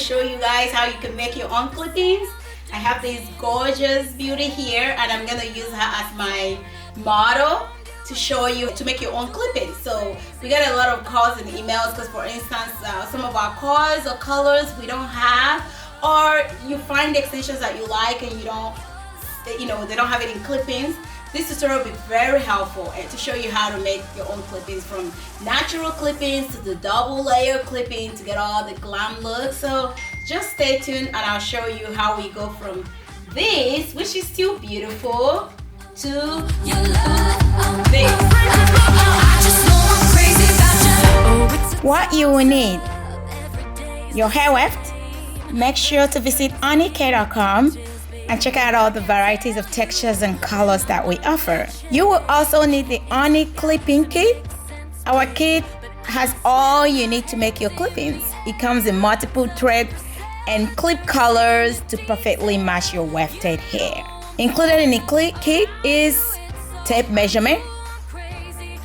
show you guys how you can make your own clippings. I have this gorgeous beauty here, and I'm gonna use her as my model to show you to make your own clippings. So we get a lot of calls and emails because, for instance, some of our colors or colors we don't have, or you find extensions that you like and you don't, they don't have it in clippings. This tutorial will be very helpful and to show you how to make your own clippings, from natural clippings to the double layer clipping to get all the glam look. So just stay tuned and I'll show you how we go from this, which is still beautiful, to this. What you will need: your hair weft. Make sure to visit ONYC.com and check out all the varieties of textures and colors that we offer. You will also need the ONYC clipping kit. Our kit has all you need to make your clippings. It comes in multiple threads and clip colors to perfectly match your wefted hair. Included in the kit is tape measurement.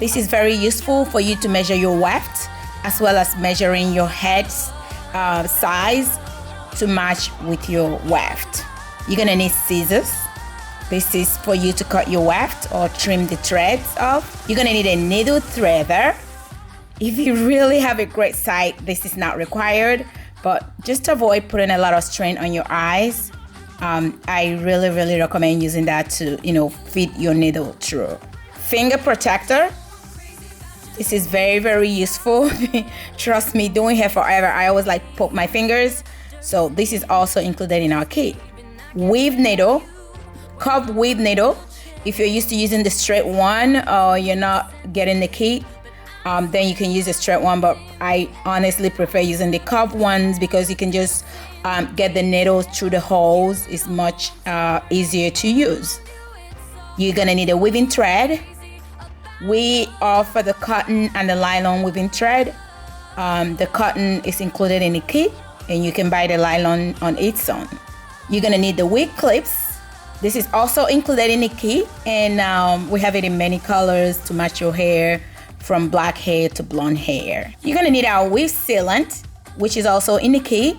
This is very useful for you to measure your weft, as well as measuring your head's size to match with your weft. You're gonna need scissors. This is for you to cut your weft or trim the threads off. You're gonna need a needle threader. If you really have a great sight, this is not required, but just to avoid putting a lot of strain on your eyes, I really recommend using that to, feed your needle through. Finger protector. This is very useful. Trust me, doing hair forever, I always like poke my fingers. So this is also included in our kit. Weave needle, curved weave needle. If you're used to using the straight one or you're not getting the kit, then you can use a straight one, but I honestly prefer using the curved ones because you can just get the needle through the holes. It's much easier to use. You're gonna need a weaving thread. We offer the cotton and the nylon weaving thread. The cotton is included in the kit, and you can buy the nylon on its own. You're gonna need the wig clips. This is also included in the kit, and we have it in many colors to match your hair, from black hair to blonde hair. You're gonna need our weave sealant, which is also in the kit,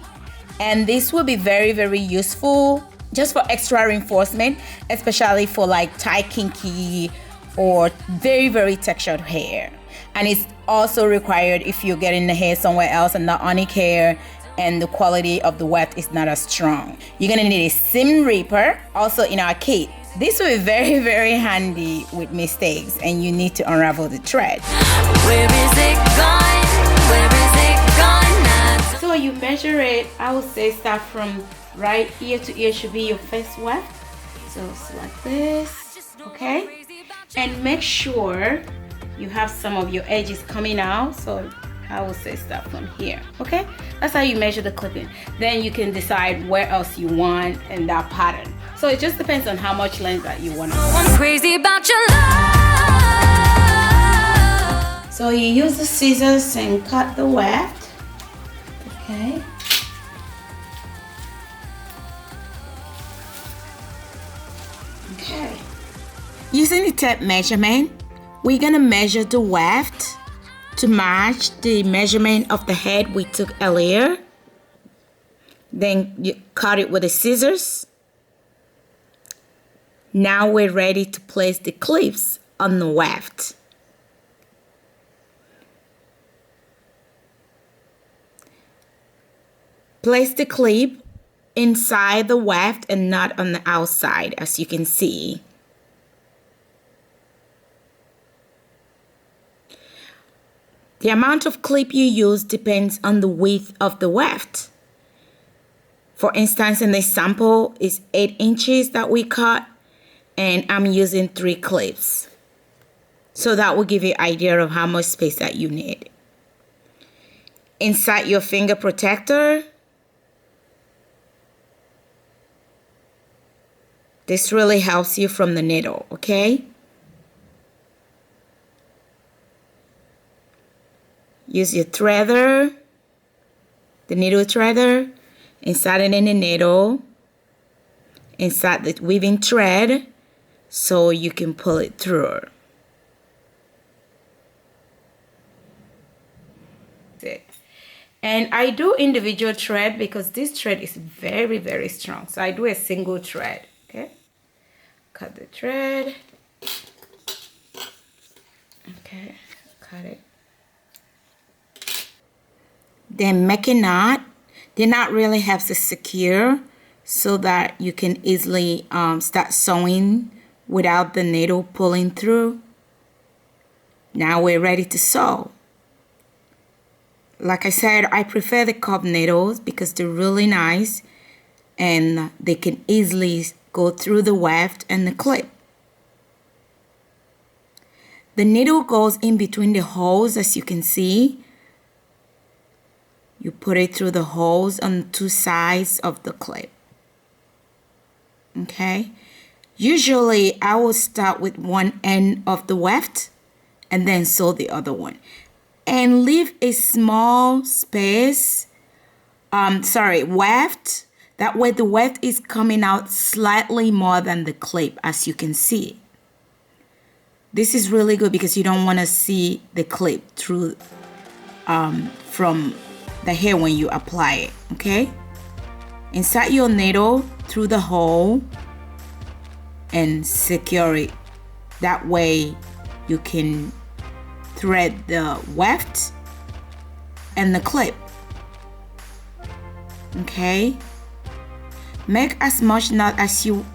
and this will be very useful just for extra reinforcement, especially for like tight, kinky, or very textured hair. And it's also required if you're getting the hair somewhere else and not ONYC Hair, and the quality of the weft is not as strong. You're gonna need a seam ripper, also in our kit. This will be very handy with mistakes, and you need to unravel the thread. Where is it gone? Where is it gone now? So you measure it, I would say start from right ear to ear should be your first weft. So select this, okay? And make sure you have some of your edges coming out. So I will say start from here, okay? That's how you measure the clipping. Then you can decide where else you want in that pattern. So it just depends on how much length that you want. I'm crazy about your love. So you use the scissors and cut the weft, okay? Okay. Using the tape measurement, we're gonna measure the weft to match the measurement of the head we took earlier. Then you cut it with the scissors. Now we're ready to place the clips on the weft. Place the clip inside the weft and not on the outside, as you can see. The amount of clip you use depends on the width of the weft. For instance, in this sample, it's 8 inches that we cut, and I'm using 3 clips. So that will give you an idea of how much space that you need. Inside your finger protector, this really helps you from the needle, okay? Use your threader, the needle threader, insert it in the needle, insert the weaving thread so you can pull it through. And I do individual thread because this thread is very, very strong. So I do a single thread, okay? Cut the thread. Okay, cut it. Then make a knot. The knot really helps to secure so that you can easily start sewing without the needle pulling through. Now we're ready to sew. Like I said, I prefer the cup needles because they're really nice and they can easily go through the weft and the clip. The needle goes in between the holes, as you can see. You put it through the holes on the two sides of the clip. Okay? Usually, I will start with one end of the weft and then sew the other one. And leave a small space, weft. That way the weft is coming out slightly more than the clip, as you can see. This is really good because you don't want to see the clip through from the hair when you apply it, okay? Insert your needle through the hole and secure it. That way you can thread the weft and the clip. Okay, make as much knot as you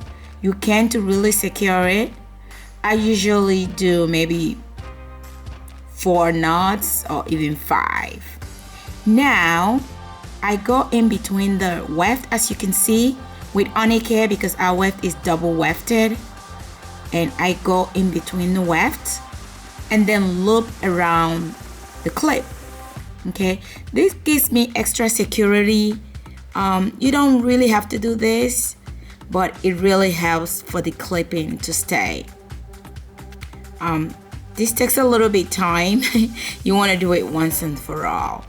can to really secure it. I usually do maybe 4 knots or even 5. Now I go in between the weft, as you can see with ONYC Hair, because our weft is double wefted, and I go in between the weft and then loop around the clip. Okay, this gives me extra security. You don't really have to do this, but it really helps for the clipping to stay. This takes a little bit time. You want to do it once and for all.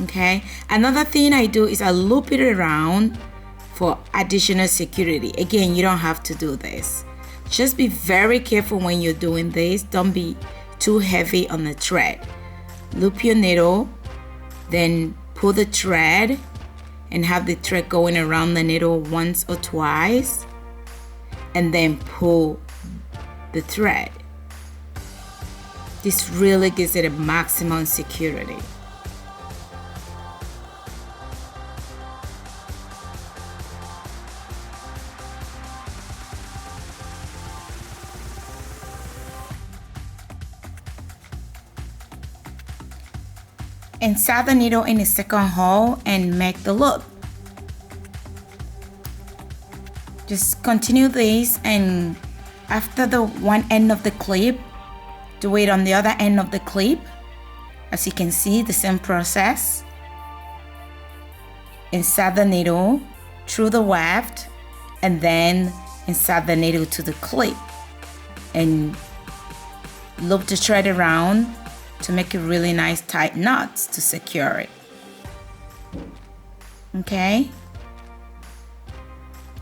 Okay, another thing I do is I loop it around for additional security. Again, you don't have to do this. Just be very careful when you're doing this. Don't be too heavy on the thread. Loop your needle, then pull the thread and have the thread going around the needle once or twice, and then pull the thread. This really gives it a maximum security. Insert the needle in the second hole and make the loop. Just continue this, and after the one end of the clip, do it on the other end of the clip. As you can see, the same process. Insert the needle through the weft and then insert the needle to the clip and loop the thread around to make a really nice tight knots to secure it. Okay,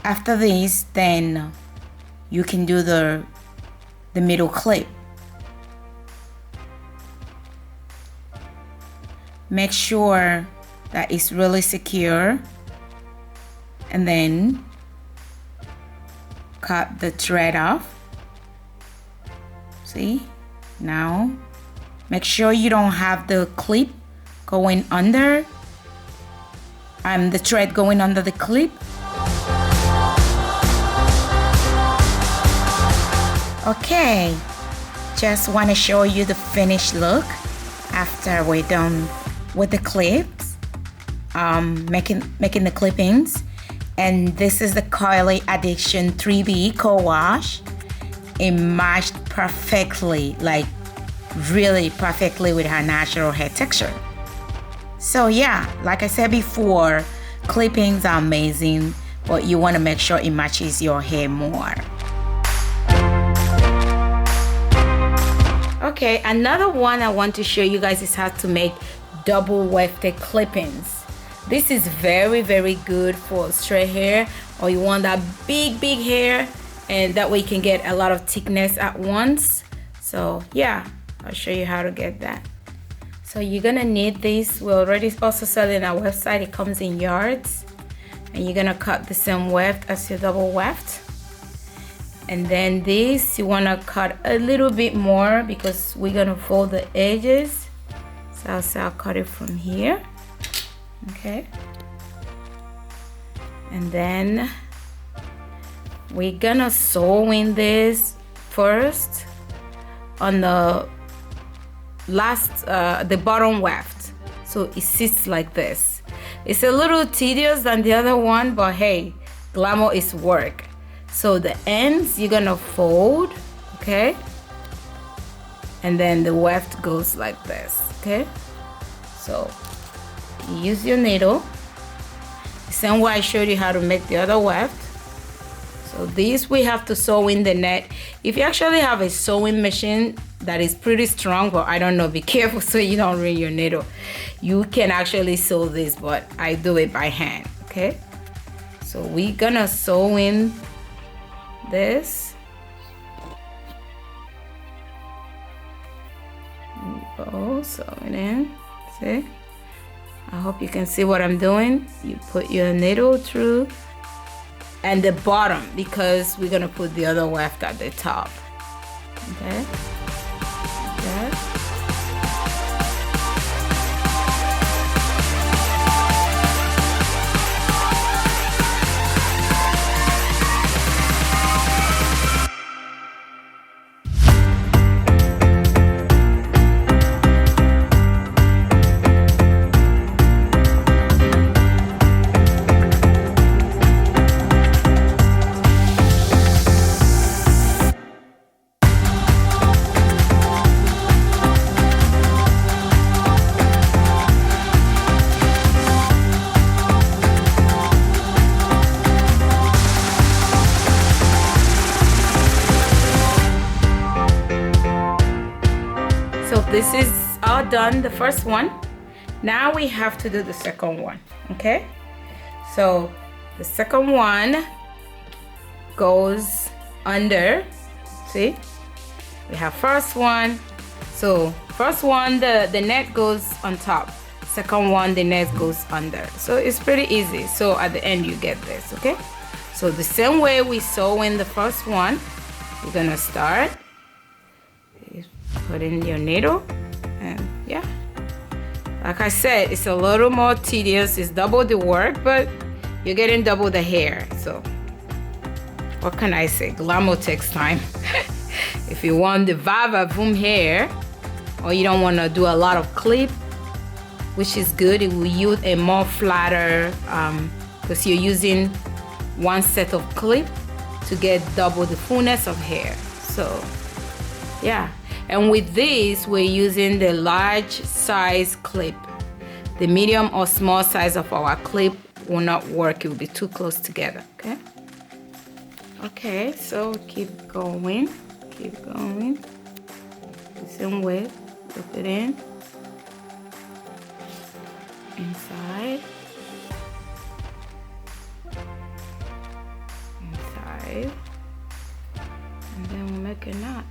after this, then you can do the middle clip. Make sure that it's really secure, and then cut the thread off. See, now make sure you don't have the clip going under, the thread going under the clip. Okay, just want to show you the finished look after we're done with the clips, making the clippings. And this is the Coily Addiction 3B co-wash. It matched perfectly, like really perfectly, with her natural hair texture. So yeah, like I said before, clippings are amazing, but you want to make sure it matches your hair more. Okay, another one I want to show you guys is how to make double wefted clippings. This is very, very good for straight hair, or you want that big hair, and that way you can get a lot of thickness at once. So yeah, I'll show you how to get that. So you're gonna need this. We're already also selling our website. It comes in yards, and you're gonna cut the same weft as your double weft. And then this, you wanna cut a little bit more because we're gonna fold the edges. So I'll cut it from here, okay? And then we're gonna sew in this first on the last, the bottom weft. So it sits like this. It's a little tedious than the other one, but hey, glamour is work. So the ends you're gonna fold, okay? And then the weft goes like this, okay? So you use your needle, the same way I showed you how to make the other weft. So this we have to sew in the net. If you actually have a sewing machine that is pretty strong, but I don't know, be careful so you don't ruin your needle. You can actually sew this, but I do it by hand, okay? So we're gonna sew in this. Go, sew it in, see? I hope you can see what I'm doing. You put your needle through and the bottom because we're gonna put the other weft at the top, okay? Okay. This is all done, the first one. Now we have to do the second one, okay? So the second one goes under, see? We have first one. So first one, the net goes on top. Second one, the net goes under. So it's pretty easy. So at the end you get this, okay? So the same way we sew in the first one, you're gonna start. Put in your needle, and yeah, like I said, it's a little more tedious. It's double the work, but you're getting double the hair. So what can I say? Glamour takes time. If you want the va-va-voom hair, or you don't want to do a lot of clip, which is good, it will yield a more flatter, because you're using one set of clip to get double the fullness of hair. So yeah. And with this, we're using the large size clip. The medium or small size of our clip will not work. It will be too close together, okay? Okay, so keep going, keep going. The same way, put it in. Inside. Inside. And then we'll make a knot.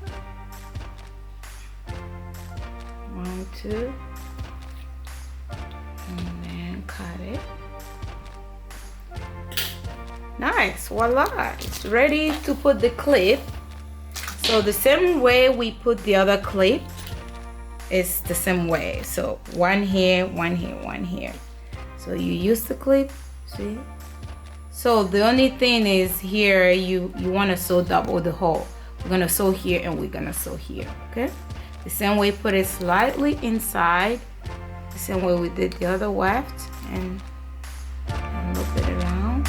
1, 2, and then cut it. Nice, voila, it's ready to put the clip. So the same way we put the other clip is the same way. So one here, one here, one here. So you use the clip, see? So the only thing is here, you want to sew double the hole. We're gonna sew here and we're gonna sew here, okay? The same way, put it slightly inside, the same way we did the other weft, and loop it around.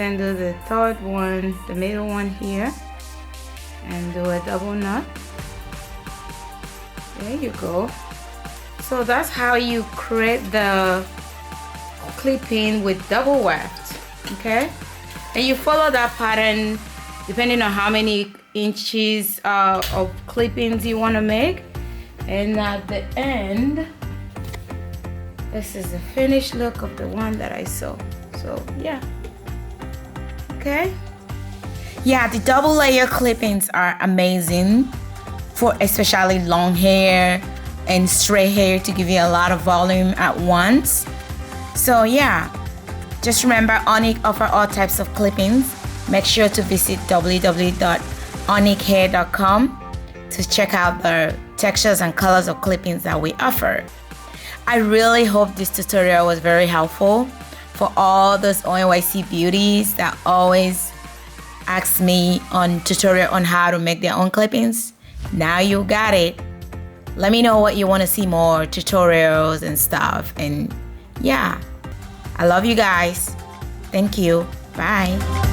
then do the third one, the middle one here, and do a double knot. There you go. So that's how you create the clipping with double weft. Okay, and you follow that pattern depending on how many inches of clippings you want to make. And at the end, this is the finished look of the one that I saw. So yeah, okay, yeah, the double layer clippings are amazing for especially long hair and straight hair, to give you a lot of volume at once. So yeah, just remember, ONYC offer all types of clippings. Make sure to visit www.onychair.com to check out the textures and colors of clippings that we offer. I really hope this tutorial was very helpful for all those ONYC beauties that always ask me on tutorial on how to make their own clippings. Now you got it. Let me know what you want to see more tutorials and stuff. And yeah, I love you guys. Thank you. Bye.